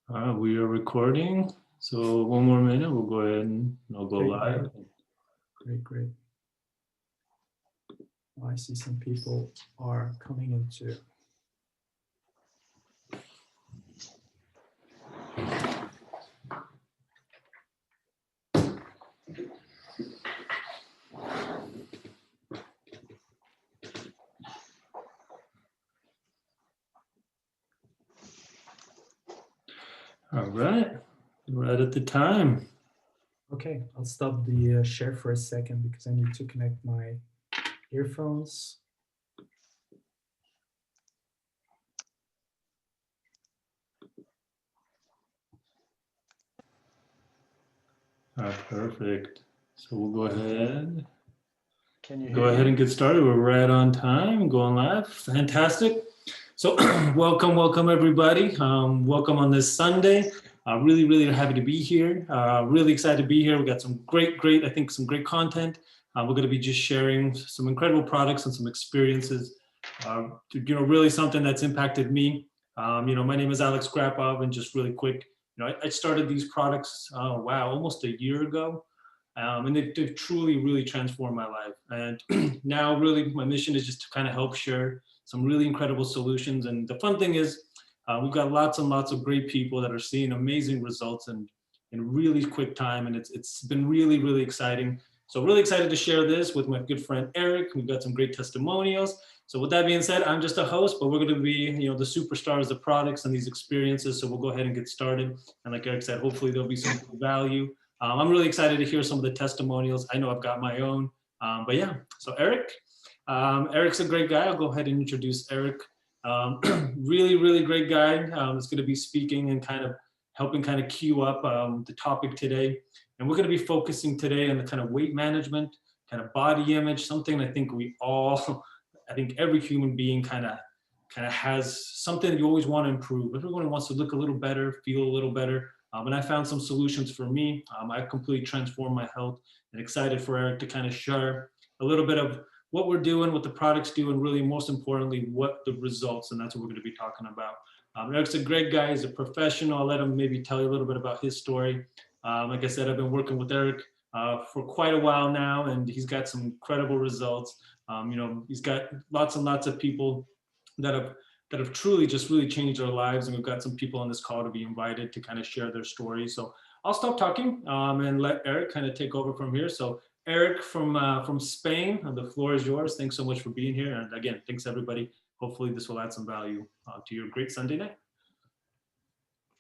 We are recording, so one more minute, we'll go ahead and I'll go live. Great. Well, I see some people are coming into. All right, right at the time. Okay, I'll stop the share for a second because I need to connect my earphones. Perfect. So we'll go ahead. Can you go ahead and get started? We're right on time, going live. Fantastic. So welcome everybody. Welcome on this Sunday. Really happy to be here. Really excited to be here. We got some great, I think some great content. We're going to be just sharing some incredible products and some experiences. Really something that's impacted me. My name is Alex Grapov, and just really quick, I started these products, almost a year ago. And they've truly, really transformed my life. And now really my mission is just to kind of help share some really incredible solutions. And the fun thing is we've got lots and lots of great people that are seeing amazing results in really quick time. And it's been really exciting. So really excited to share this with my good friend, Eric. We've got some great testimonials. So with that being said, I'm just a host, but we're going to be, the superstars of products and these experiences. So we'll go ahead and get started. And like Eric said, hopefully there'll be some value. I'm really excited to hear some of the testimonials. I know I've got my own, but yeah. So Eric, Eric's a great guy. I'll go ahead and introduce Eric. Really great guy. That's going to be speaking and kind of helping kind of cue up the topic today. And we're going to be focusing today on the kind of weight management, kind of body image, something I think I think every human being kind of has something you always want to improve. Everyone wants to look a little better, feel a little better. And I found some solutions for me. I completely transformed my health, and excited for Eric to kind of share a little bit of what we're doing, what the products do, and really most importantly, what the results, and that's what we're going to be talking about. Eric's a great guy. He's a professional. I'll let him maybe tell you a little bit about his story. Like I said, I've been working with Eric for quite a while now, and he's got some incredible results. He's got lots and lots of people that have truly just really changed our lives. And we've got some people on this call to be invited to kind of share their stories. So I'll stop talking and let Eric kind of take over from here. So Eric from Spain, the floor is yours. Thanks so much for being here. And again, thanks everybody. Hopefully this will add some value to your great Sunday night.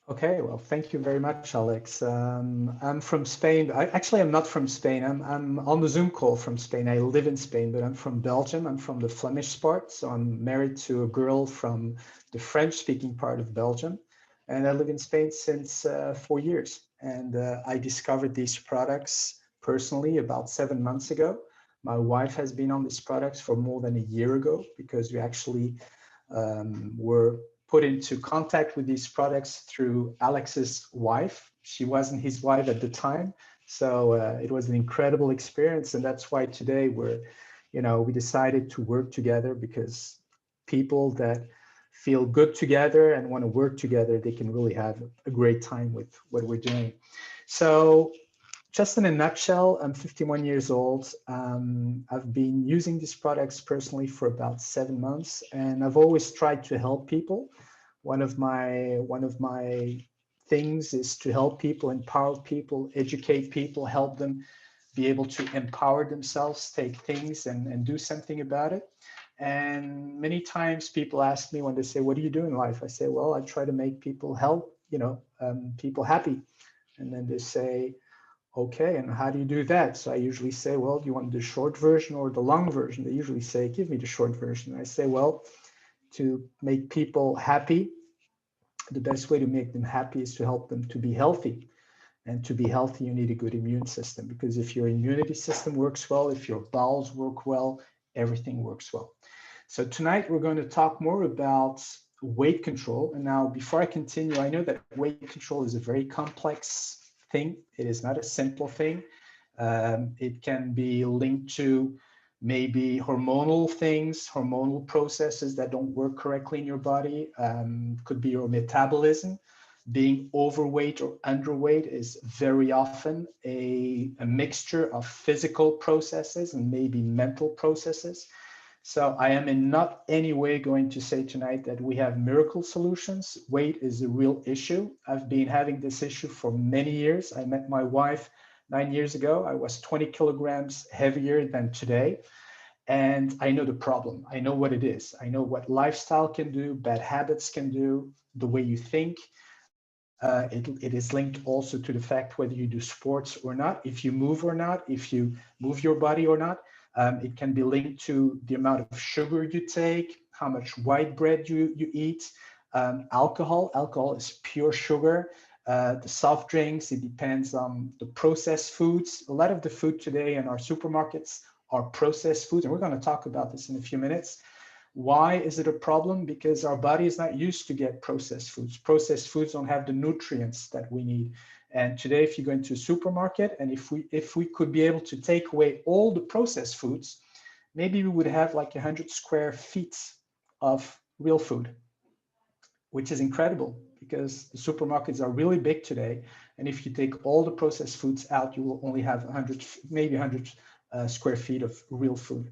Okay, well, thank you very much, Alex. I'm from Spain. I'm not from Spain. I'm on the Zoom call from Spain. I live in Spain, but I'm from Belgium. I'm from the Flemish part. So I'm married to a girl from the French-speaking part of Belgium. And I live in Spain since 4 years. And I discovered these products personally about 7 months ago. My wife has been on these products for more than a year ago because we actually were put into contact with these products through Alex's wife. She wasn't his wife at the time. So it was an incredible experience. And that's why today we decided to work together, because people that feel good together and want to work together, they can really have a great time with what we're doing. So just in a nutshell, I'm 51 years old. I've been using these products personally for about 7 months, and I've always tried to help people. One of my things is to help people, empower people, educate people, help them be able to empower themselves, take things and do something about it. And many times people ask me when they say, "What do you do in life?" I say, "Well, I try to make people people happy." And then they say, "Okay, and how do you do that?" So I usually say, "Well, do you want the short version or the long version?" They usually say, "Give me the short version." I say, "Well, to make people happy, the best way to make them happy is to help them to be healthy. And to be healthy, you need a good immune system, because if your immunity system works well, if your bowels work well, everything works well." So tonight we're going to talk more about weight control. And now, before I continue, I know that weight control is a very complex thing. It is not a simple thing. It can be linked to maybe hormonal things, hormonal processes that don't work correctly in your body. Could be your metabolism. being overweight or underweight is very often a mixture of physical processes and maybe mental processes. So I am in not any way going to say tonight that we have miracle solutions. Weight is a real issue. I've been having this issue for many years. I met my wife 9 years ago. I was 20 kilograms heavier than today. And I know the problem. I know what it is. I know what lifestyle can do, bad habits can do, the way you think. It is linked also to the fact whether you do sports or not, if you move or not, if you move your body or not. It can be linked to the amount of sugar you take, how much white bread you eat, alcohol. Alcohol is pure sugar. The soft drinks, it depends on the processed foods. A lot of the food today in our supermarkets are processed foods, and we're going to talk about this in a few minutes. Why is it a problem? Because our body is not used to get processed foods. Processed foods don't have the nutrients that we need. And today, if you go into a supermarket, and if we could be able to take away all the processed foods, maybe we would have like 100 square feet of real food, which is incredible because the supermarkets are really big today. And if you take all the processed foods out, you will only have 100, maybe 100 square feet of real food.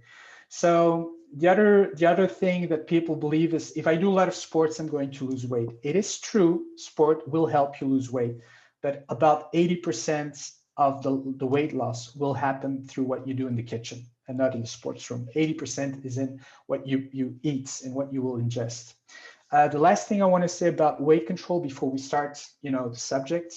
So the other thing that people believe is if I do a lot of sports, I'm going to lose weight. It is true, sport will help you lose weight, but about 80% of the weight loss will happen through what you do in the kitchen and not in the sports room. 80% is in what you eat and what you will ingest. The last thing I want to say about weight control before we start, the subject,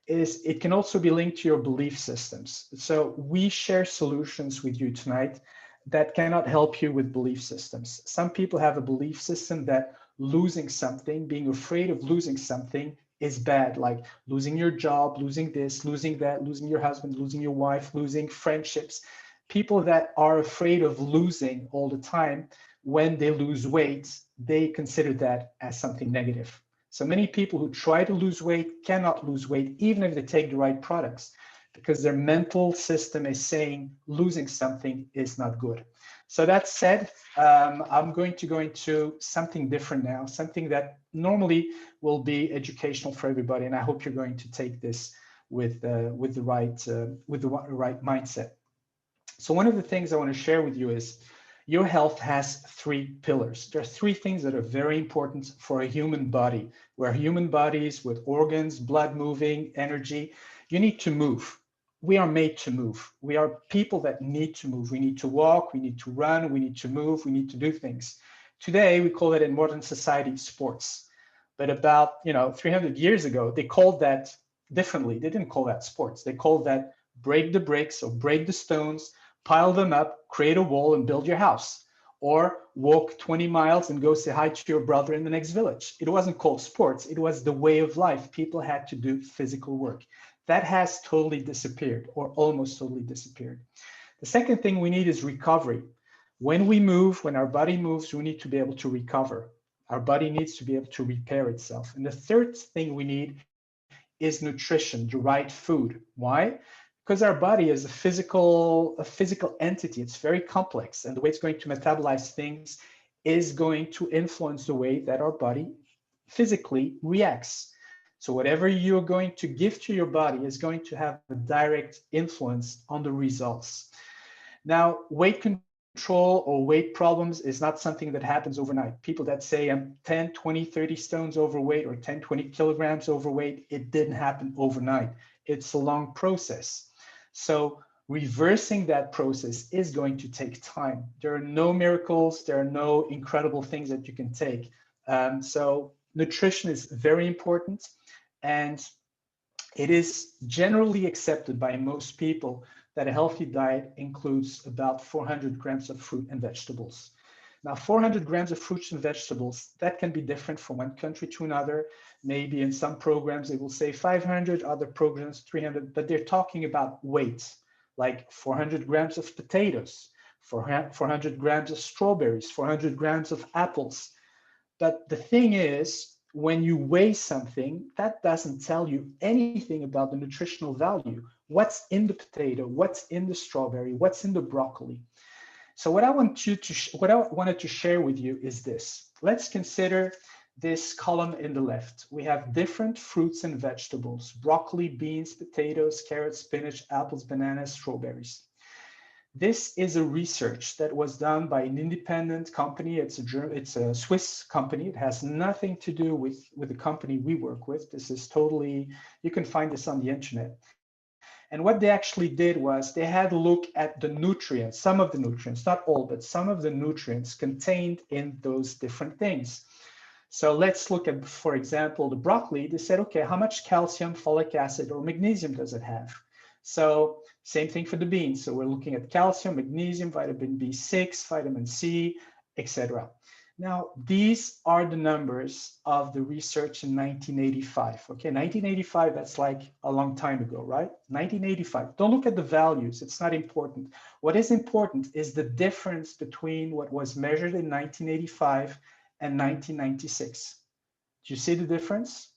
is it can also be linked to your belief systems. So we share solutions with you tonight that cannot help you with belief systems. Some people have a belief system that losing something, being afraid of losing something is bad, like losing your job, losing this, losing that, losing your husband, losing your wife, losing friendships. People that are afraid of losing all the time, when they lose weight, they consider that as something negative. So many people who try to lose weight cannot lose weight, even if they take the right products, because their mental system is saying losing something is not good. So that said, I'm going to go into something different now, something that normally will be educational for everybody, and I hope you're going to take this with the right mindset. So one of the things I want to share with you is your health has 3 pillars. There are 3 things that are very important for a human body. We're human bodies with organs, blood moving, energy. You need to move. We are made to move. We are people that need to move. We need to walk, we need to run, we need to move, we need to do things. Today, we call it in modern society sports. But about 300 years ago, they called that differently. They didn't call that sports. They called that break the bricks or break the stones, pile them up, create a wall and build your house, or walk 20 miles and go say hi to your brother in the next village. It wasn't called sports. It was the way of life. People had to do physical work. That has totally disappeared, or almost totally disappeared. The second thing we need is recovery. When we move, when our body moves, we need to be able to recover. Our body needs to be able to repair itself. And the third thing we need is nutrition, the right food. Why? Because our body is a physical entity. It's very complex, and the way it's going to metabolize things is going to influence the way that our body physically reacts. So whatever you're going to give to your body is going to have a direct influence on the results. Now, weight control or weight problems is not something that happens overnight. People that say I'm 10, 20, 30 stones overweight or 10, 20 kilograms overweight, it didn't happen overnight. It's a long process. So reversing that process is going to take time. There are no miracles. There are no incredible things that you can take. So nutrition is very important, and it is generally accepted by most people that a healthy diet includes about 400 grams of fruit and vegetables. Now, 400 grams of fruits and vegetables, that can be different from one country to another. Maybe in some programs, they will say 500, other programs 300, but they're talking about weight, like 400 grams of potatoes, 400 grams of strawberries, 400 grams of apples. But the thing is, when you weigh something, that doesn't tell you anything about the nutritional value. What's in the potato, what's in the strawberry, what's in the broccoli. So what I wanted to share with you is this. Let's consider this column in the left. We have different fruits and vegetables: broccoli, beans, potatoes, carrots, spinach, apples, bananas, strawberries. This is a research that was done by an independent company. It's a Swiss company. It has nothing to do with the company we work with. This is totally, you can find this on the internet. And what they actually did was they had a look at the nutrients, some of the nutrients, not all, but some of the nutrients contained in those different things. So let's look at, for example, the broccoli. They said, okay, how much calcium, folic acid, or magnesium does it have? So same thing for the beans. So we're looking at calcium, magnesium, vitamin B6, vitamin C, etc. Now, these are the numbers of the research in 1985. Okay, 1985, that's like a long time ago, right? 1985. Don't look at the values. It's not important. What is important is the difference between what was measured in 1985 and 1996. Do you see the difference?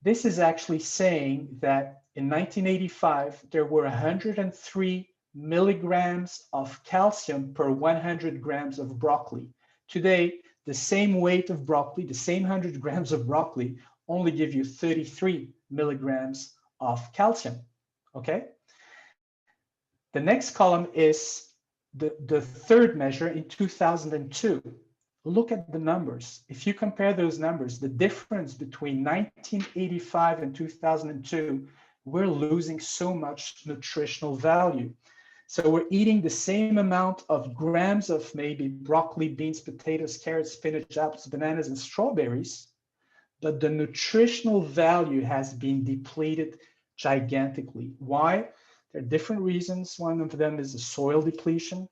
This is actually saying that in 1985, there were 103 milligrams of calcium per 100 grams of broccoli. Today, the same weight of broccoli, the same 100 grams of broccoli, only give you 33 milligrams of calcium, okay? The next column is the third measure in 2002. Look at the numbers. If you compare those numbers, the difference between 1985 and 2002, we're losing so much nutritional value. So we're eating the same amount of grams of maybe broccoli, beans, potatoes, carrots, spinach, apples, bananas, and strawberries, but the nutritional value has been depleted gigantically. Why? There are different reasons. One of them is the soil depletion,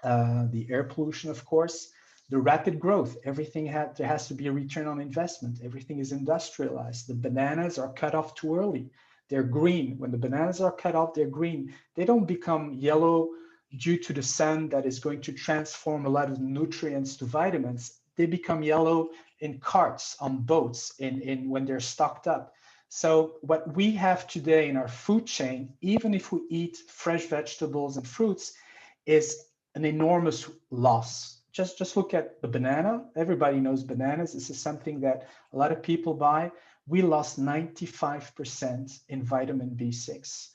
the air pollution, of course, the rapid growth. There has to be a return on investment. Everything is industrialized. The bananas are cut off too early. They're green. When the bananas are cut off, they're green. They don't become yellow due to the sun that is going to transform a lot of nutrients to vitamins. They become yellow in carts, on boats, when they're stocked up. So what we have today in our food chain, even if we eat fresh vegetables and fruits, is an enormous loss. Just look at the banana. Everybody knows bananas. This is something that a lot of people buy. We lost 95% in vitamin B6.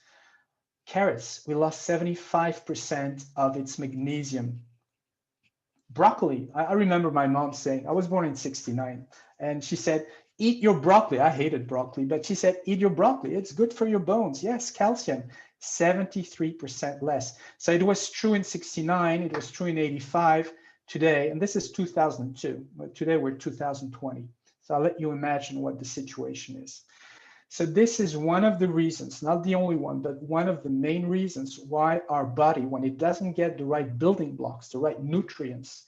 Carrots, we lost 75% of its magnesium. Broccoli, I remember my mom saying, I was born in '69, and she said, eat your broccoli. I hated broccoli, but she said, eat your broccoli. It's good for your bones. Yes, calcium, 73% less. So it was true in '69, it was true in '85, today, and this is 2002, but today we're 2020. So I'll let you imagine what the situation is. So this is one of the reasons, not the only one, but one of the main reasons why our body, when it doesn't get the right building blocks, the right nutrients,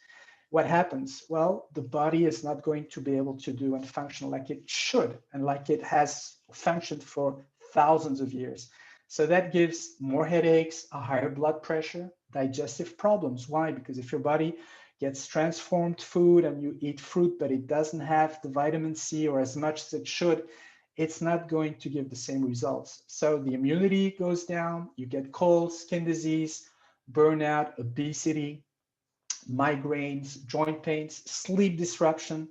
what happens? Well, the body is not going to be able to do and function like it should, and like it has functioned for thousands of years. So that gives more headaches, a higher blood pressure, digestive problems. Why? Because if your body gets transformed food and you eat fruit, but it doesn't have the vitamin C or as much as it should, it's not going to give the same results. So the immunity goes down, you get colds, skin disease, burnout, obesity, migraines, joint pains, sleep disruption,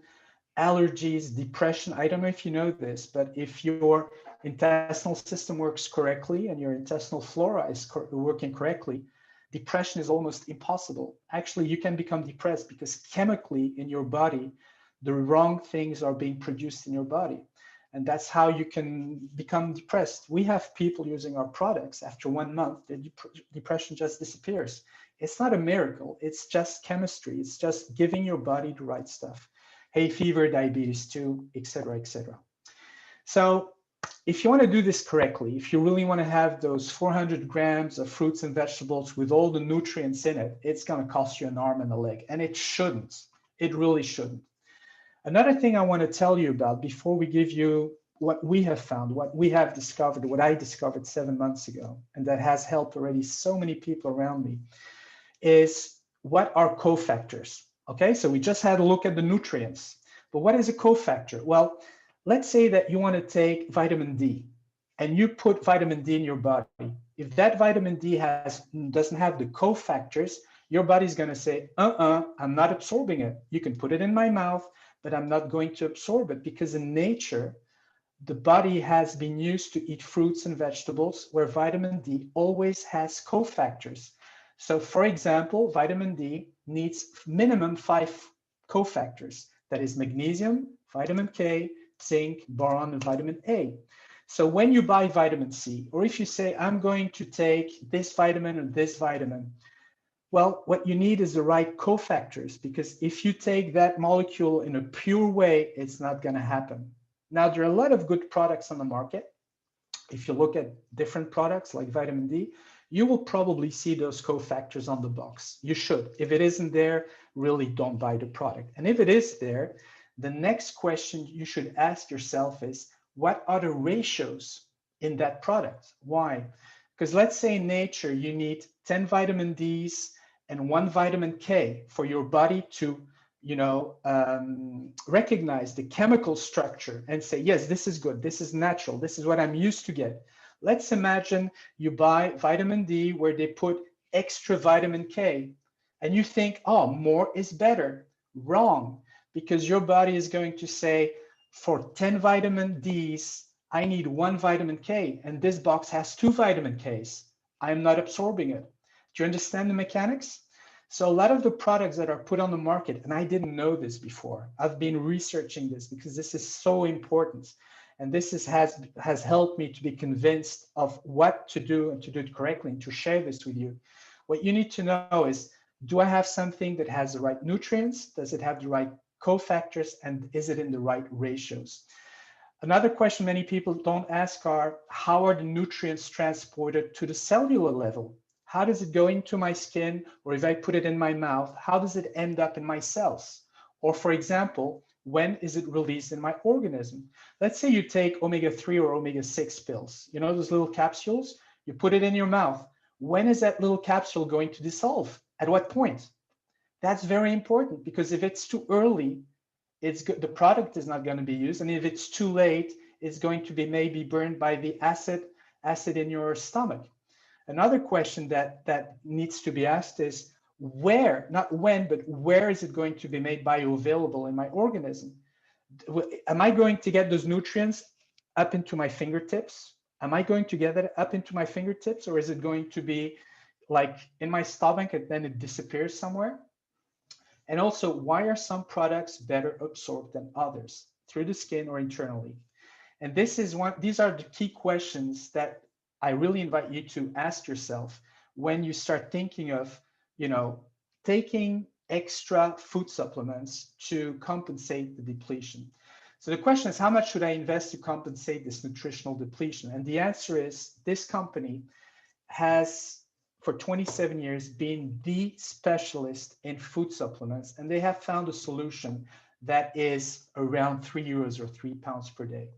allergies, depression. I don't know if you know this, but if your intestinal system works correctly and your intestinal flora is working correctly, depression is almost impossible. Actually, you can become depressed because chemically in your body, the wrong things are being produced in your body. And that's how you can become depressed. We have people using our products. After 1 month, the depression just disappears. It's not a miracle. It's just chemistry. It's just giving your body the right stuff. Hay fever, diabetes 2, etc., etc. So if you want to do this correctly, if you really want to have those 400 grams of fruits and vegetables with all the nutrients in it, it's going to cost you an arm and a leg. And it shouldn't. It really shouldn't. Another thing I want to tell you about before we give you what we have found, what we have discovered, what I discovered 7 months ago, and that has helped already so many people around me, is what are cofactors. Okay, so we just had a look at the nutrients, but what is a cofactor? Well, let's say that you want to take vitamin D and you put vitamin D in your body. If that vitamin D doesn't have the cofactors, your body's going to say, I'm not absorbing it. You can put it in my mouth, but I'm not going to absorb it because in nature, the body has been used to eat fruits and vegetables where vitamin D always has cofactors. So for example, vitamin D needs minimum 5 cofactors. That is magnesium, vitamin K, zinc, boron, and vitamin A. So when you buy vitamin C, or if you say, I'm going to take this vitamin or this vitamin, well, what you need is the right cofactors, because if you take that molecule in a pure way, it's not going to happen. Now, there are a lot of good products on the market. If you look at different products like vitamin D, you will probably see those cofactors on the box. You should. If it isn't there, really don't buy the product. And if it is there, the next question you should ask yourself is, what are the ratios in that product? Why? Because let's say in nature, you need 10 vitamin Ds and 1 vitamin K for your body to recognize the chemical structure and say, yes, this is good, this is natural, this is what I'm used to get. Let's imagine you buy vitamin D where they put extra vitamin K and you think, oh, more is better. Wrong, because your body is going to say, for 10 vitamin Ds, I need 1 vitamin K, and this box has 2 vitamin Ks. I'm not absorbing it. Do you understand the mechanics? So a lot of the products that are put on the market, and I didn't know this before, I've been researching this because this is so important. And this has helped me to be convinced of what to do and to do it correctly and to share this with you. What you need to know is, do I have something that has the right nutrients? Does it have the right cofactors? And is it in the right ratios? Another question many people don't ask are, how are the nutrients transported to the cellular level? How does it go into my skin? Or if I put it in my mouth, how does it end up in my cells? Or for example, when is it released in my organism? Let's say you take omega-3 or omega-6 pills, you know, those little capsules, you put it in your mouth. When is that little capsule going to dissolve? At what point? That's very important, because if it's too early, it's good, the product is not going to be used. And if it's too late, it's going to be maybe burned by the acid in your stomach. Another question that needs to be asked is, where, not when, but where is it going to be made bioavailable in my organism? Am I going to get those nutrients up into my fingertips? Am I going to get that up into my fingertips, or is it going to be like in my stomach and then it disappears somewhere? And also, why are some products better absorbed than others, through the skin or internally? And these are the key questions that I really invite you to ask yourself when you start thinking of, taking extra food supplements to compensate the depletion. So the question is, how much should I invest to compensate this nutritional depletion? And the answer is, this company has, for 27 years, been the specialist in food supplements, and they have found a solution that is around €3 or £3 per day.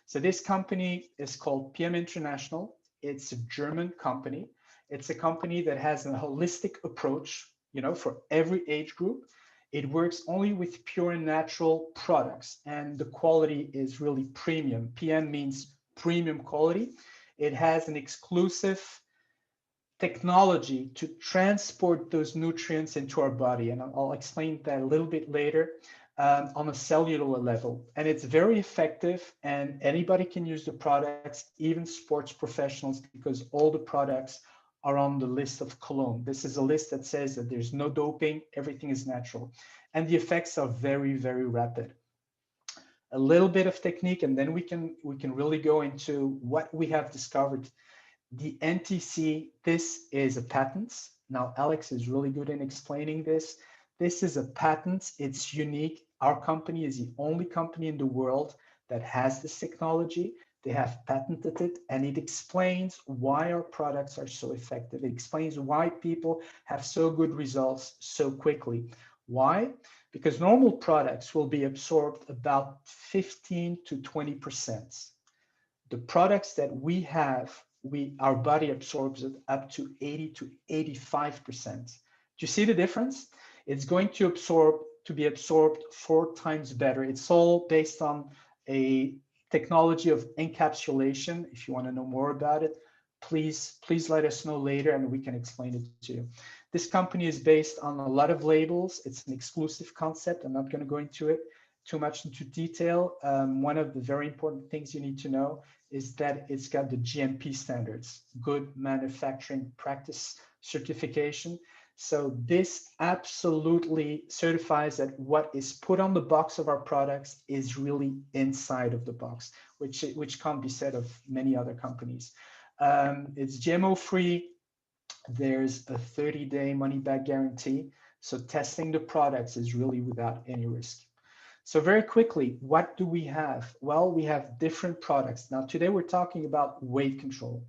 So this company is called PM International. It's a German company. It's a company that has a holistic approach, for every age group. It works only with pure and natural products, and the quality is really premium. PM means premium quality. It has an exclusive technology to transport those nutrients into our body, and I'll explain that a little bit later, on a cellular level. And it's very effective, and anybody can use the products, even sports professionals, because all the products are on the list of Cologne. This is a list that says that there's no doping, everything is natural, and the effects are very, very rapid. A little bit of technique, and then we can really go into what we have discovered. The NTC, this is a patent. Now, Alex is really good in explaining this. This is a patent. It's unique. Our company is the only company in the world that has this technology. They have patented it, and it explains why our products are so effective. It explains why people have so good results so quickly. Why? Because normal products will be absorbed about 15 to 20%. The products that we have, our body absorbs it up to 80 to 85%. Do you see the difference? It's going to be absorbed 4 times better. It's all based on a technology of encapsulation. If you want to know more about it, please let us know later and we can explain it to you. This company is based on a lot of labels. It's an exclusive concept. I'm not going to go into it. too much into detail, one of the very important things you need to know is that it's got the GMP standards, Good Manufacturing Practice certification. So this absolutely certifies that what is put on the box of our products is really inside of the box, which can't be said of many other companies. It's GMO free. There's a 30-day money-back guarantee. So testing the products is really without any risk. So very quickly, what do we have? Well, we have different products. Now, today we're talking about weight control.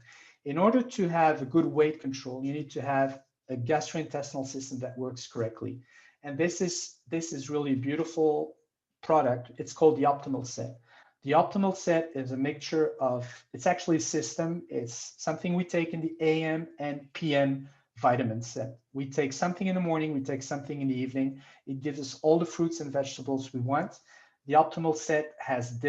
In order to have a good weight control, you need to have a gastrointestinal system that works correctly. And this is really a beautiful product. It's called the Optimal Set. The Optimal Set is a mixture of, it's actually a system. It's something we take in the AM and PM vitamin set. We take something in the morning, we take something in the evening. It gives us all the fruits and vegetables we want. The Optimal Set has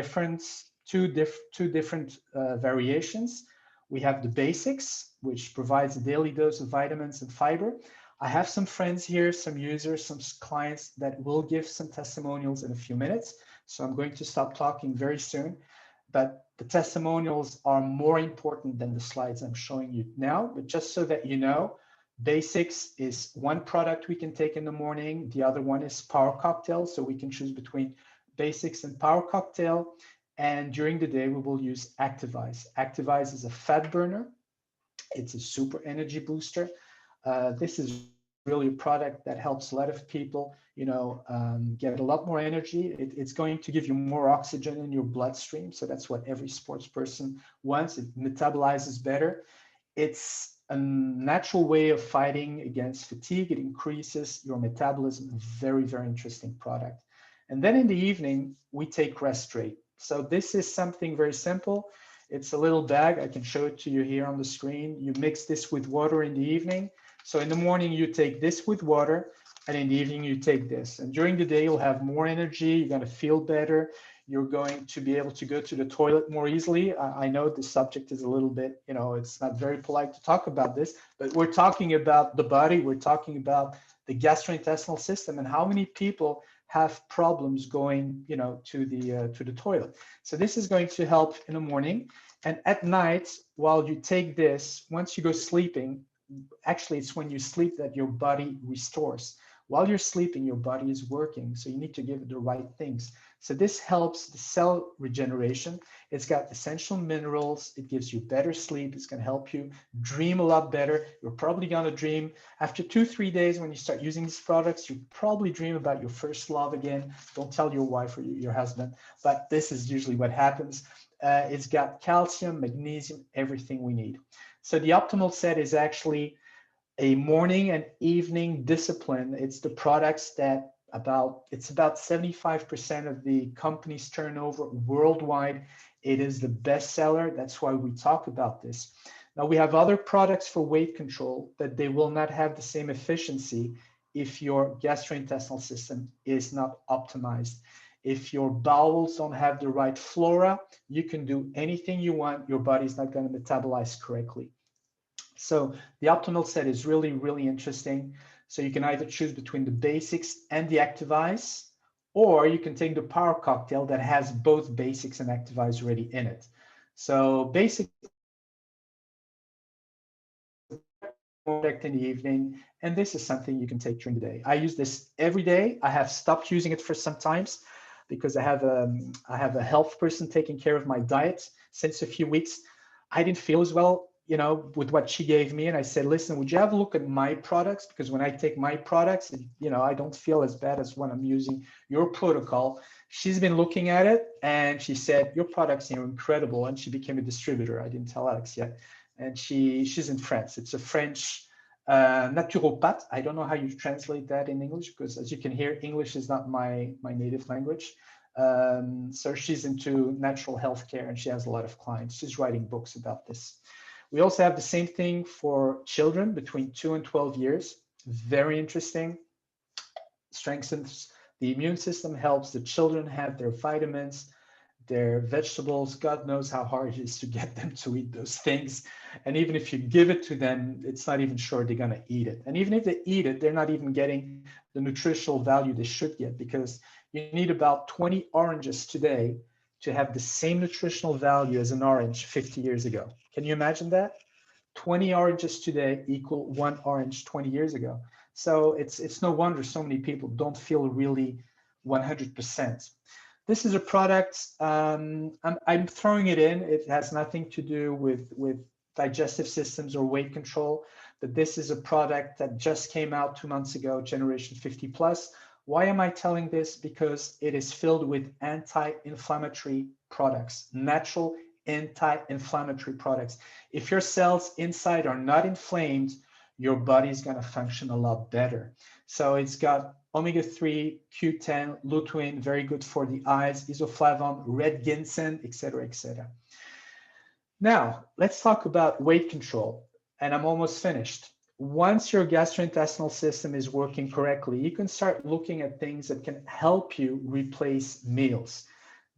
two different variations. We have the basics, which provides a daily dose of vitamins and fiber. I have some friends here, some users, some clients that will give some testimonials in a few minutes. So I'm going to stop talking very soon. But the testimonials are more important than the slides I'm showing you now. But just so that you know, Basics is one product we can take in the morning. The other one is Power Cocktail. So we can choose between Basics and Power Cocktail. And during the day, we will use ACTIVIZE. ACTIVIZE is a fat burner. It's a super energy booster. This is really a product that helps a lot of people, get a lot more energy. It's going to give you more oxygen in your bloodstream. So that's what every sports person wants. It metabolizes better. It's a natural way of fighting against fatigue. It increases your metabolism. Very, very interesting product. And then in the evening, we take RESTORATE. So this is something very simple. It's a little bag. I can show it to you here on the screen. You mix this with water in the evening. So in the morning, you take this with water, and in the evening, you take this. And during the day, you'll have more energy. You're going to feel better. You're going to be able to go to the toilet more easily. I know the subject is a little bit, it's not very polite to talk about this, but we're talking about the body. We're talking about the gastrointestinal system and how many people have problems going, to the toilet. So this is going to help in the morning. And at night, while you take this, once you go sleeping, actually it's when you sleep that your body restores. While you're sleeping, your body is working. So you need to give it the right things. So this helps the cell regeneration. It's got essential minerals. It gives you better sleep. It's going to help you dream a lot better. You're probably going to dream after 2-3 days when you start using these products, you probably dream about your first love again. Don't tell your wife or your husband, but this is usually what happens. It's got calcium, magnesium, everything we need. So the Optimal Set is actually a morning and evening discipline. It's the products that it's about 75% of the company's turnover worldwide. It is the best seller. That's why we talk about this. Now we have other products for weight control, but they will not have the same efficiency if your gastrointestinal system is not optimized. If your bowels don't have the right flora, you can do anything you want. Your body's not going to metabolize correctly. So the Optimal Set is really, really interesting. So you can either choose between the Basics and the ACTIVIZE, or you can take the Power Cocktail that has both Basics and ACTIVIZE already in it. So Basics product in the evening, and this is something you can take during the day. I use this every day. I have stopped using it for some times because I have a health person taking care of my diet since a few weeks. I didn't feel as well, with what she gave me. And I said, listen, would you have a look at my products? Because when I take my products, I don't feel as bad as when I'm using your protocol. She's been looking at it and she said, your products are incredible. And she became a distributor. I didn't tell Alex yet. And she's in France. It's a French naturopath. I don't know how you translate that in English, because as you can hear, English is not my native language. So she's into natural healthcare and she has a lot of clients. She's writing books about this. We also have the same thing for children between 2 and 12 years. Very interesting. Strengthens the immune system, helps the children have their vitamins, their vegetables. God knows how hard it is to get them to eat those things. And even if you give it to them, it's not even sure they're going to eat it. And even if they eat it, they're not even getting the nutritional value they should get, because you need about 20 oranges today to have the same nutritional value as an orange 50 years ago. Can you imagine that? 20 oranges today equal 1 orange 20 years ago. So it's no wonder so many people don't feel really 100%. This is a product, I'm throwing it in. It has nothing to do with digestive systems or weight control, but this is a product that just came out 2 months ago, Generation 50 Plus. Why am I telling this? Because it is filled with anti-inflammatory products, natural anti-inflammatory products. If your cells inside are not inflamed, your body is going to function a lot better. So it's got omega-3, Q10, lutein, very good for the eyes, isoflavone, red ginseng, etc., etc. Now, let's talk about weight control, and I'm almost finished. Once your gastrointestinal system is working correctly, you can start looking at things that can help you replace meals.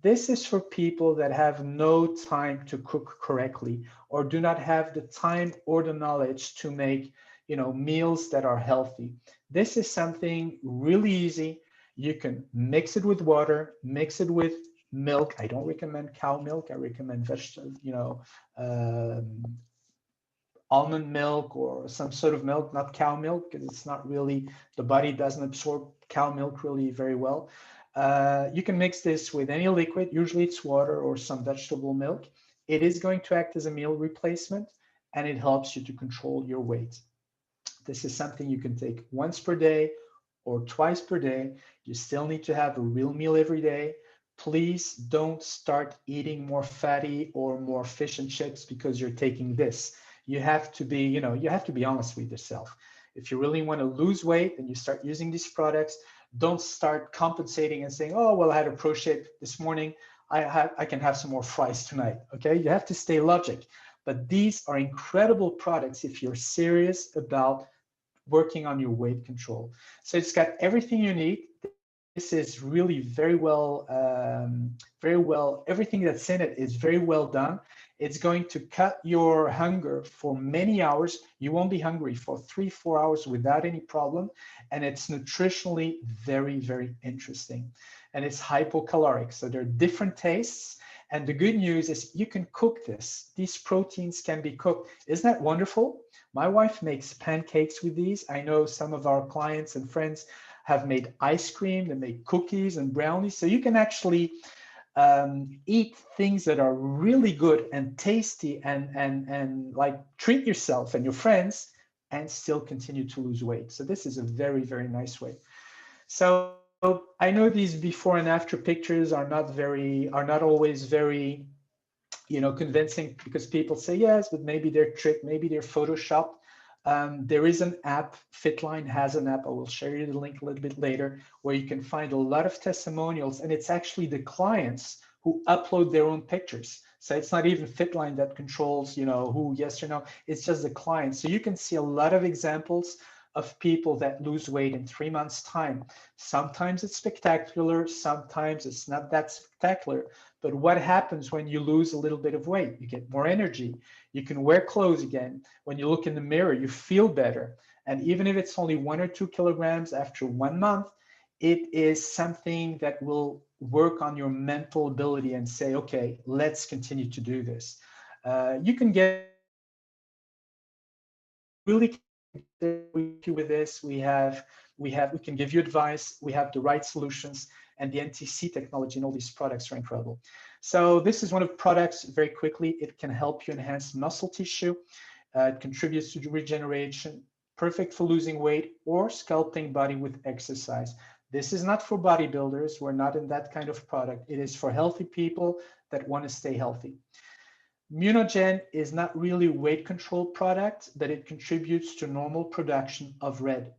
This is for people that have no time to cook correctly or do not have the time or the knowledge to make, meals that are healthy. This is something really easy. You can mix it with water, mix it with milk. I don't recommend cow milk. I recommend vegetable, almond milk or some sort of milk, not cow milk, because it's not really, the body doesn't absorb cow milk really very well. You can mix this with any liquid, usually it's water or some vegetable milk. It is going to act as a meal replacement, and it helps you to control your weight. This is something you can take once per day or twice per day. You still need to have a real meal every day. Please don't start eating more fatty or more fish and chips because you're taking this. You have to be, you have to be honest with yourself. If you really want to lose weight and you start using these products, don't start compensating and saying, oh, well, I had a pro shake this morning. I can have some more fries tonight. Okay, you have to stay logic. But these are incredible products if you're serious about working on your weight control. So it's got everything you need. This is really very well, everything that's in it is very well done. It's going to cut your hunger for many hours. You won't be hungry for 3-4 hours without any problem. And it's nutritionally very, very interesting. And it's hypocaloric. So there are different tastes. And the good news is you can cook this. These proteins can be cooked. Isn't that wonderful? My wife makes pancakes with these. I know some of our clients and friends have made ice cream, they make cookies and brownies. So you can actually eat things that are really good and tasty and like treat yourself and your friends and still continue to lose weight. So this is a very, very nice way. So I know these before and after pictures are not always very, convincing, because people say, yes, but maybe they're tricked, maybe they're photoshopped. There is an app, Fitline has an app, I will share you the link a little bit later, where you can find a lot of testimonials, and it's actually the clients who upload their own pictures. So it's not even Fitline that controls, who yes or no, it's just the client. So you can see a lot of examples of people that lose weight in 3 months' time. Sometimes it's spectacular, sometimes it's not that spectacular. But what happens when you lose a little bit of weight? You get more energy. You can wear clothes again. When you look in the mirror, you feel better. And even if it's only 1 or 2 kilograms after 1 month, it is something that will work on your mental ability and say, okay, let's continue to do this. You can get really with this. We can give you advice. We have the right solutions, and the NTC technology and all these products are incredible. So this is one of the products. Very quickly, it can help you enhance muscle tissue. It contributes to regeneration, perfect for losing weight or sculpting body with exercise. This is not for bodybuilders. We're not in that kind of product. It is for healthy people that want to stay healthy. Munogen is not really a weight control product, but it contributes to normal production of red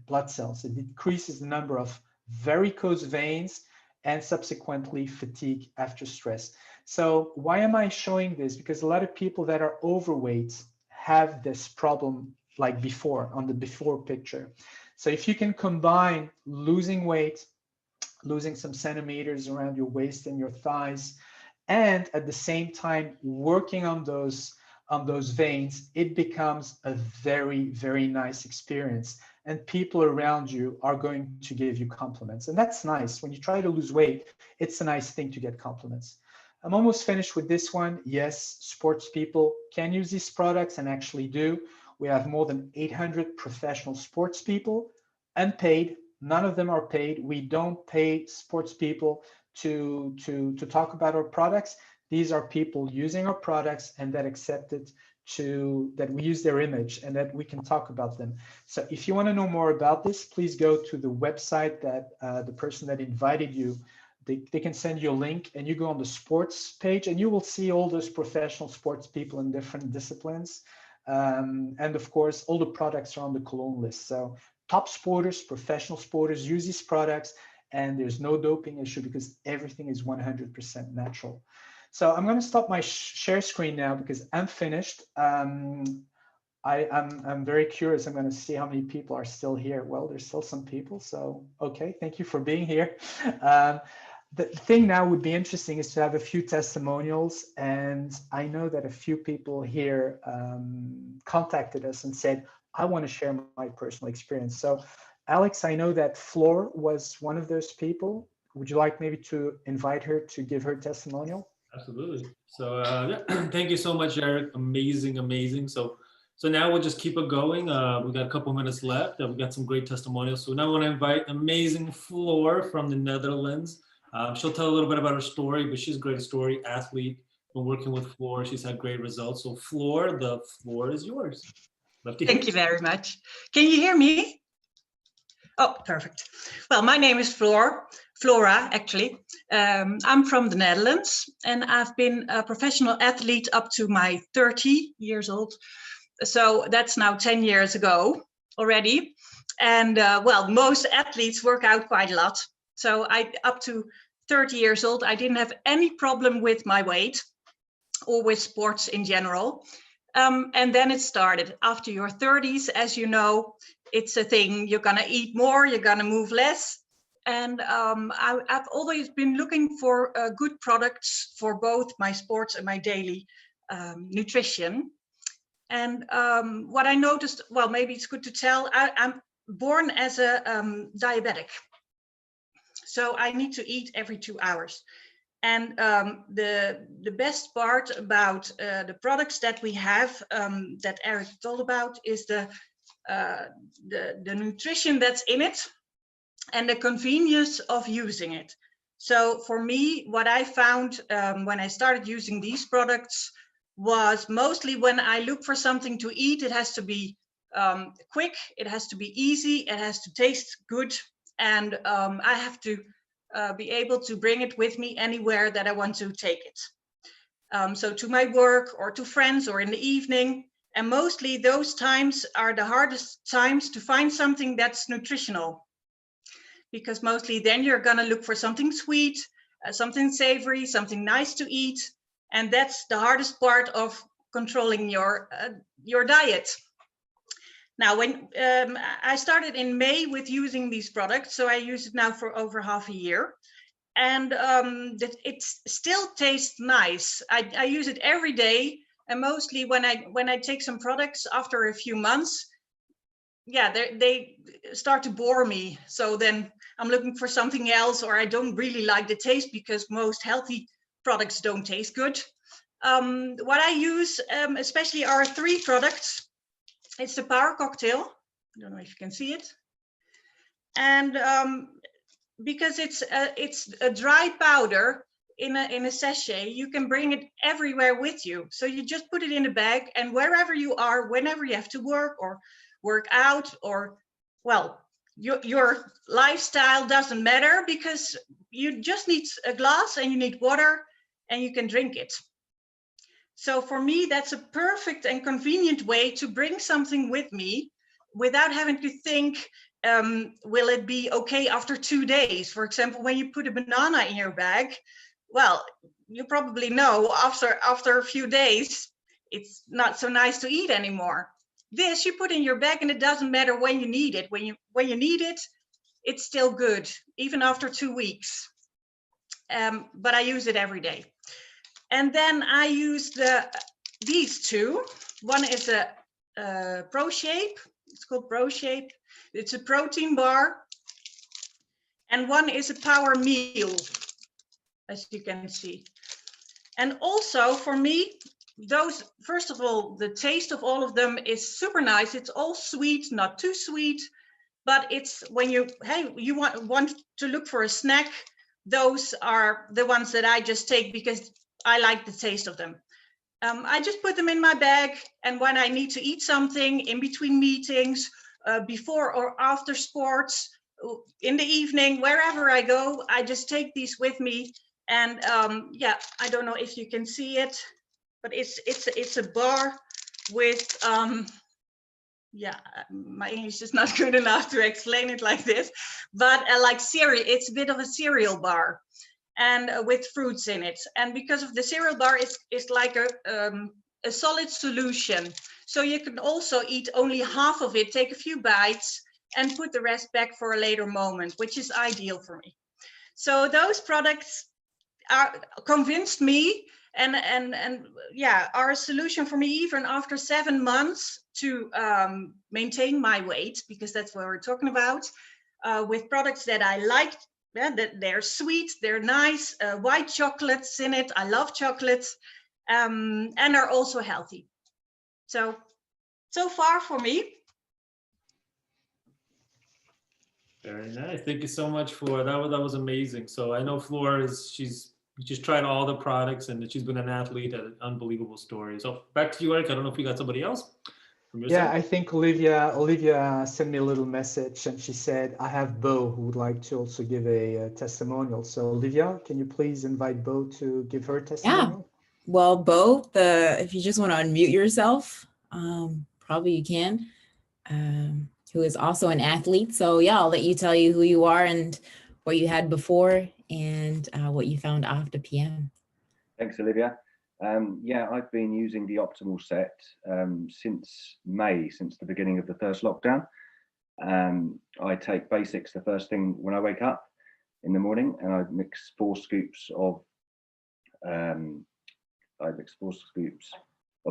blood cells. It decreases the number of varicose veins and subsequently fatigue after stress. So why am I showing this? Because a lot of people that are overweight have this problem like before, on the before picture. So if you can combine losing weight, losing some centimeters around your waist and your thighs, and at the same time working on those veins, it becomes a very, very nice experience. and people around you are going to give you compliments. And that's nice. When you try to lose weight, it's a nice thing to get compliments. I'm almost finished with this one. Yes, sports people can use these products and actually do. We have more than 800 professional sports people, unpaid. None of them are paid. We don't pay sports people to talk about our products. These are people using our products and that accepted that we use their image and that we can talk about them. So if you want to know more about this, please go to the website that the person that invited you, they can send you a link, and you go on the sports page and you will see all those professional sports people in different disciplines. And of course, all the products are on the Cologne list. So top sporters, professional sporters use these products, and there's no doping issue because everything is 100% natural. So I'm going to stop my share screen now because I'm finished. I'm very curious. I'm going to see how many people are still here. Well, there's still some people. So, okay, thank you for being here. The thing now would be interesting is to have a few testimonials. And I know that a few people here contacted us and said, I want to share my personal experience. So Alex, I know that Flor was one of those people. Would you like maybe to invite her to give her testimonial? Absolutely. So yeah, thank you so much, Eric. Amazing, amazing. So now we'll just keep it going. We got a couple minutes left. We got some great testimonials. So now I want to invite amazing Flor from the Netherlands. She'll tell a little bit about her story, but she's a great story, athlete. Been working with Flor. She's had great results. So Flor, the floor is yours. Thank you very much. Can you hear me? Oh, perfect. Well, my name is Flora, actually. I'm from the Netherlands, and I've been a professional athlete up to my 30 years old. So that's now 10 years ago already. And well, most athletes work out quite a lot. So up to 30 years old, I didn't have any problem with my weight or with sports in general. And then it started. After your 30s, as you know, it's a thing. You're going to eat more, you're going to move less. And I've always been looking for good products for both my sports and my daily nutrition. And what I noticed, well, maybe it's good to tell, I'm born as a diabetic. So I need to eat every 2 hours. And the best part about the products that we have, that Eric told about, is the nutrition that's in it and the convenience of using it. So for me, what I found when I started using these products was mostly when I look for something to eat, it has to be quick, it has to be easy, it has to taste good, and I have to be able to bring it with me anywhere that I want to take it. So to my work or to friends or in the evening. And mostly those times are the hardest times to find something that's nutritional. Because mostly then you're gonna look for something sweet, something savory, something nice to eat. And that's the hardest part of controlling your diet. Now, when I started in May with using these products, so I use it now for over half a year, and it still tastes nice. I use it every day, and mostly when I take some products after a few months, yeah, they start to bore me. So then I'm looking for something else, or I don't really like the taste because most healthy products don't taste good. What I use especially are 3 products. It's the Power Cocktail. I don't know if you can see it. And because it's a dry powder in a sachet, you can bring it everywhere with you. So you just put it in a bag, and wherever you are, whenever you have to work or work out, or, well, your lifestyle doesn't matter, because you just need a glass and you need water and you can drink it. So for me, that's a perfect and convenient way to bring something with me without having to think, will it be okay after 2 days? For example, when you put a banana in your bag, well, you probably know after a few days, it's not so nice to eat anymore. This you put in your bag and it doesn't matter when you need it. When you need it, it's still good, even after 2 weeks. But I use it every day. And then I use these 2. One is a Pro Shape. It's called Pro Shape. It's a protein bar, and one is a power meal, as you can see. And also for me, those, first of all, the taste of all of them is super nice. It's all sweet, not too sweet, but it's when you, hey, you want to look for a snack, those are the ones that I just take because I like the taste of them. I just put them in my bag, and when I need to eat something in between meetings, before or after sports, in the evening, wherever I go, I just take these with me. And yeah, I don't know if you can see it, but it's a bar with yeah, my English is not good enough to explain it like this, but like cereal, it's a bit of a cereal bar, and with fruits in it. And because of the cereal bar, it's like a solid solution. So you can also eat only half of it, take a few bites, and put the rest back for a later moment, which is ideal for me. So those products convinced me, and yeah, are a solution for me even after 7 months to maintain my weight, because that's what we're talking about, with products that I liked. Yeah, that they're sweet, they're nice, white chocolates in it. I love chocolates, and are also healthy. So far for me. Very nice. Thank you so much for that. That was amazing. So I know Flora she's just tried all the products, and she's been an athlete at an unbelievable story. So back to you, Eric. I don't know if you got somebody else from your Yeah, side. I think Olivia sent me a little message, and she said, I have Bo who would like to also give a testimonial. So Olivia, can you please invite Bo to give her testimonial? Well, Bo, if you just want to unmute yourself, probably you can, who is also an athlete. So yeah, I'll let you tell you who you are and what you had before and what you found after PM. Thanks, Olivia. Yeah, I've been using the Optimal Set since May, since the beginning of the first lockdown. I take basics the first thing when I wake up in the morning, and I mix 4 scoops of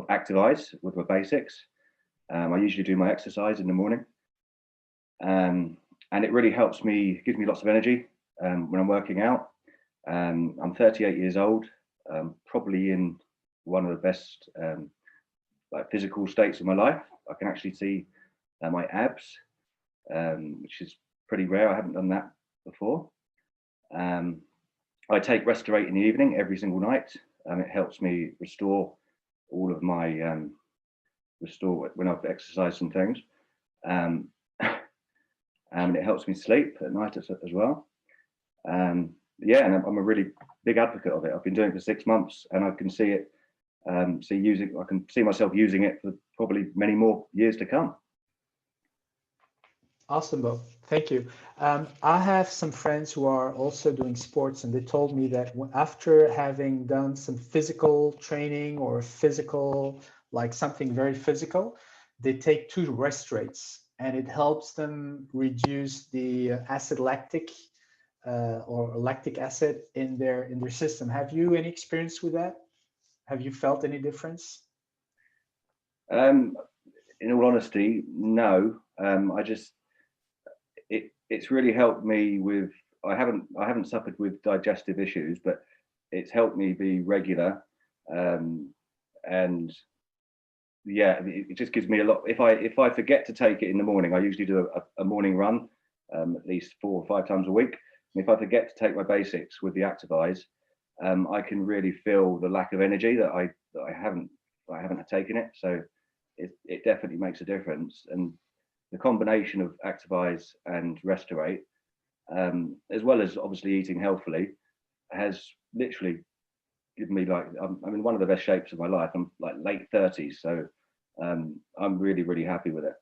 ACTIVIZE with my basics. I usually do my exercise in the morning, and it really helps me, gives me lots of energy when I'm working out. I'm 38 years old, probably in one of the best like physical states of my life. I can actually see my abs, which is pretty rare. I haven't done that before. I take RESTORATE in the evening every single night. It helps me restore all of my restore when I've exercised and things, and it helps me sleep at night as well. Yeah, and I'm a really big advocate of it. I've been doing it for 6 months, and I can see it. I can see myself using it for probably many more years to come. Awesome, Bo. Thank you. I have some friends who are also doing sports, and they told me that after having done some physical training or physical, like something very physical, they take 2 RESTORATEs, and it helps them reduce the acid lactic or lactic acid in their system. Have you any experience with that? Have you felt any difference? In all honesty, no. It's really helped me with. I haven't suffered with digestive issues, but it's helped me be regular, and yeah, it just gives me a lot. If I forget to take it in the morning, I usually do a morning run, at least 4 or 5 times a week. And if I forget to take my basics with the ACTIVIZE, I can really feel the lack of energy that I haven't taken it. So it definitely makes a difference. And the combination of ACTIVIZE and RESTORATE, as well as obviously eating healthily, has literally given me, like, I'm in one of the best shapes of my life. I'm like late 30s, so I'm really, really happy with it.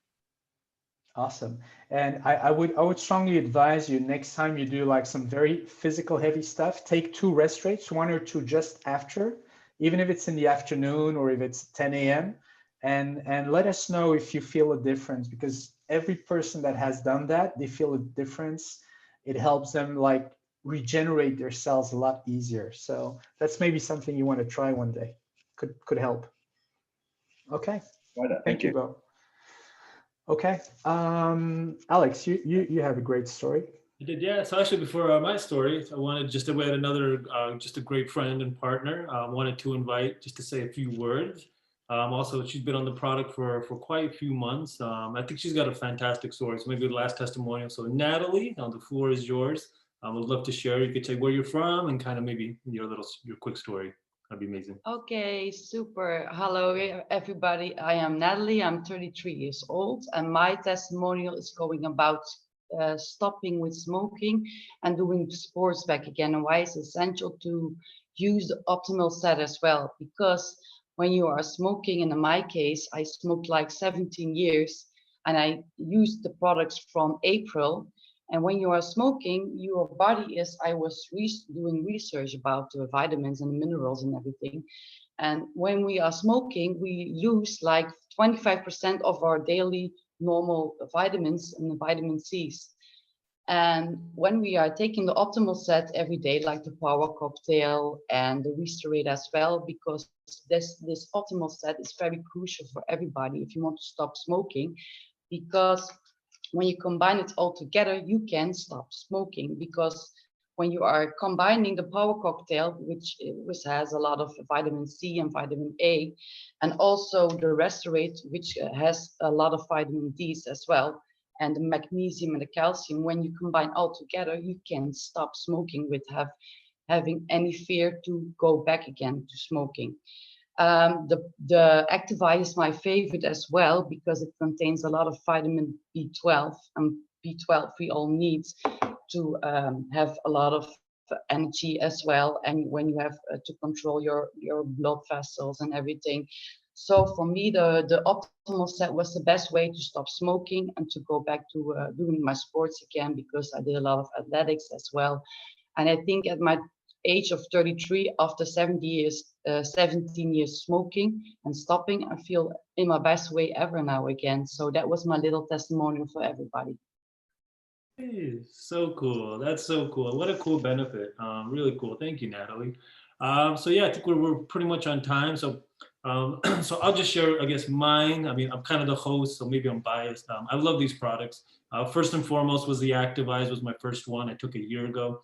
Awesome. And I would strongly advise you, next time you do like some very physical heavy stuff, take 2 RESTORATEs, 1 or 2 just after, even if it's in the afternoon or if it's 10 a.m. And let us know if you feel a difference, because every person that has done that, they feel a difference. It helps them like regenerate their cells a lot easier. So that's maybe something you want to try one day. Could help. Okay. Right, Thank you, Bo. Okay. Alex, you have a great story. I did, yeah. So actually, before my story, I wanted just to we had another, just a great friend and partner. Wanted to invite just to say a few words. Also, she's been on the product for quite a few months. I think she's got a fantastic story. So maybe the last testimonial. So Natalie, the floor is yours. I would love to share. You could say where you're from and kind of maybe your quick story. That'd be amazing. Okay, super. Hello, everybody. I am Natalie. I'm 33 years old, and my testimonial is going about stopping with smoking and doing sports back again, and why it's essential to use the optimal set as well. Because when you are smoking, and in my case, I smoked like 17 years, and I used the products from April. And when you are smoking, your body is, I was doing research about the vitamins and minerals and everything. And when we are smoking, we use like 25% of our daily normal vitamins and the vitamin C's. And when we are taking the optimal set every day, like the power cocktail and the RESTORATE as well, because this optimal set is very crucial for everybody if you want to stop smoking, because when you combine it all together, you can stop smoking. Because when you are combining the power cocktail, which has a lot of vitamin C and vitamin A, and also the RESTORATE, which has a lot of vitamin D's as well, and the magnesium and the calcium, when you combine all together, you can stop smoking without having any fear to go back again to smoking. The ACTIVIZE is my favorite as well because it contains a lot of vitamin B12, and B12 we all need to have a lot of energy as well, and when you have to control your blood vessels and everything. So for me, the optimal set was the best way to stop smoking and to go back to doing my sports again, because I did a lot of athletics as well. And I think at my age of 33, after 17 years smoking and stopping, I feel in my best way ever now again. So that was my little testimonial for everybody. Hey, so cool. That's so cool. What a cool benefit. Really cool. Thank you, Natalie. So yeah, I think we're pretty much on time. So so I'll just share, I guess, mine. I mean, I'm kind of the host, so maybe I'm biased. I love these products. First and foremost was the ACTIVIZE, was my first one. I took a year ago.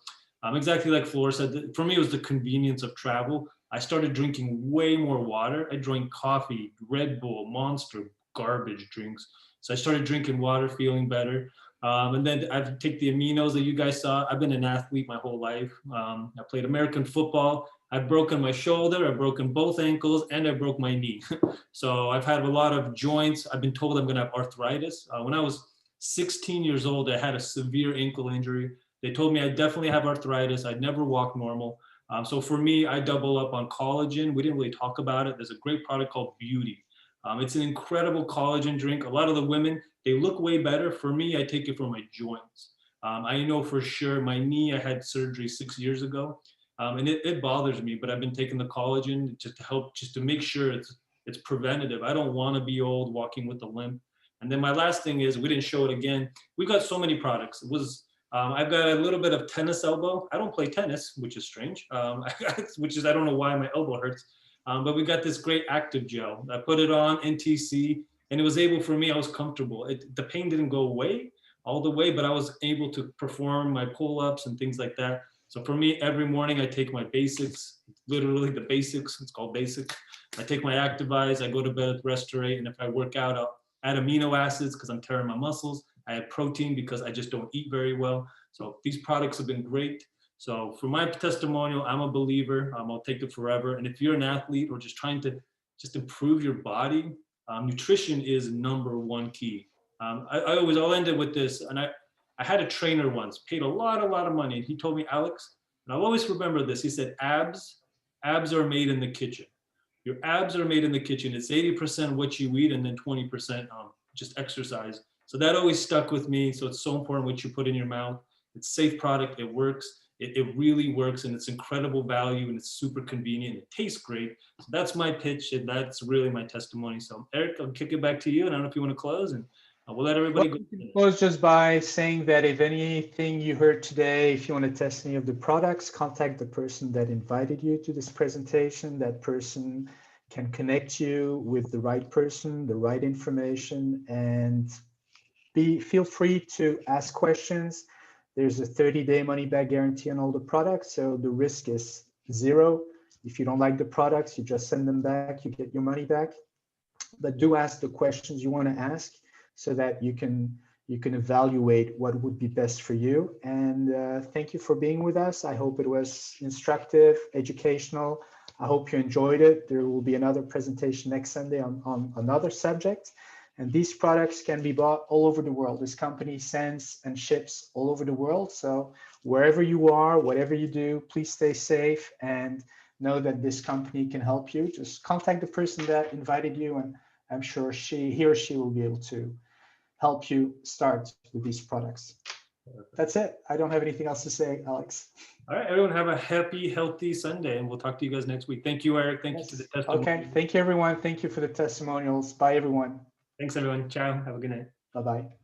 Exactly like Flora said, for me, it was the convenience of travel. I started drinking way more water. I drank coffee, Red Bull, Monster, garbage drinks. So I started drinking water, feeling better. And then I take the aminos that you guys saw. I've been an athlete my whole life. I played American football. I've broken my shoulder, I've broken both ankles, and I broke my knee. So I've had a lot of joints. I've been told I'm gonna have arthritis. When I was 16 years old, I had a severe ankle injury. They told me I definitely have arthritis. I'd never walk normal. So for me, I double up on collagen. We didn't really talk about it. There's a great product called Beauty. It's an incredible collagen drink. A lot of the women, they look way better. For me, I take it for my joints. I know for sure my knee, I had surgery 6 years ago. And it bothers me, but I've been taking the collagen just to help, just to make sure it's preventative. I don't want to be old walking with a limp. And then my last thing is, we didn't show it again. We've got so many products. It was, I've got a little bit of tennis elbow. I don't play tennis, which is strange, which is, I don't know why my elbow hurts. But we got this great active gel. I put it on NTC, and it was able for me, I was comfortable. The pain didn't go away all the way, but I was able to perform my pull-ups and things like that. So for me, every morning I take my basics, literally the basics, it's called basic. I take my ACTIVIZE, I go to bed with RESTORATE, and if I work out, I'll add amino acids because I'm tearing my muscles. I add protein because I just don't eat very well. So these products have been great. So for my testimonial, I'm a believer. I'll take it forever. And if you're an athlete or just trying to just improve your body, nutrition is #1 key. I'll end it with this. And I had a trainer once, paid a lot of money. And he told me, Alex, and I'll always remember this. He said, abs are made in the kitchen. Your abs are made in the kitchen. It's 80% what you eat and then 20% just exercise. So that always stuck with me. So it's so important what you put in your mouth. It's a safe product. It works. It really works, and it's incredible value, and it's super convenient. It tastes great. So that's my pitch, and that's really my testimony. So Eric, I'll kick it back to you, and I don't know if you want to close, and we'll let everybody go. Close just by saying that if anything you heard today, if you want to test any of the products, contact the person that invited you to this presentation. That person can connect you with the right person, the right information, and feel free to ask questions. There's a 30-day money-back guarantee on all the products, so the risk is 0. If you don't like the products, you just send them back, you get your money back. But do ask the questions you want to ask so that you can evaluate what would be best for you. And thank you for being with us. I hope it was instructive, educational. I hope you enjoyed it. There will be another presentation next Sunday on another subject. And these products can be bought all over the world. This company sends and ships all over the world. So wherever you are, whatever you do, please stay safe and know that this company can help you. Just contact the person that invited you, and I'm sure he or she will be able to help you start with these products. That's it. I don't have anything else to say, Alex. All right, everyone, have a happy, healthy Sunday, and we'll talk to you guys next week. Thank you, Eric. Thank you to the testimony. Okay, thank you, everyone. Thank you for the testimonials. Bye, everyone. Thanks, everyone. Ciao. Have a good night. Bye-bye.